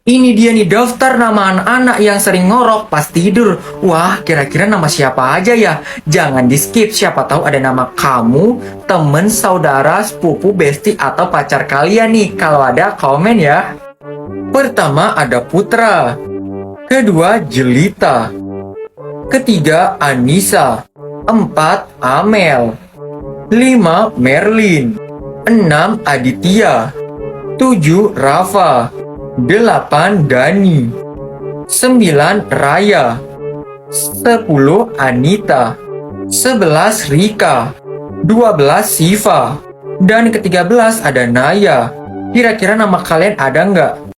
Ini dia nih daftar nama anak-anak yang sering ngorok pas tidur. Wah, kira-kira nama siapa aja ya? Jangan di skip, siapa tahu ada nama kamu, temen, saudara, sepupu, besti, atau pacar kalian nih. Kalau ada, komen ya. Pertama ada Putra. Kedua Jelita. Ketiga Anissa. Empat Amel. Lima Merlin. Enam Aditya. Tujuh Rafa. 8 Dani, 9 Raya, 10 Anita, 11 Rika, 12 Siva, dan ke-13 ada Naya. Kira-kira nama kalian ada nggak?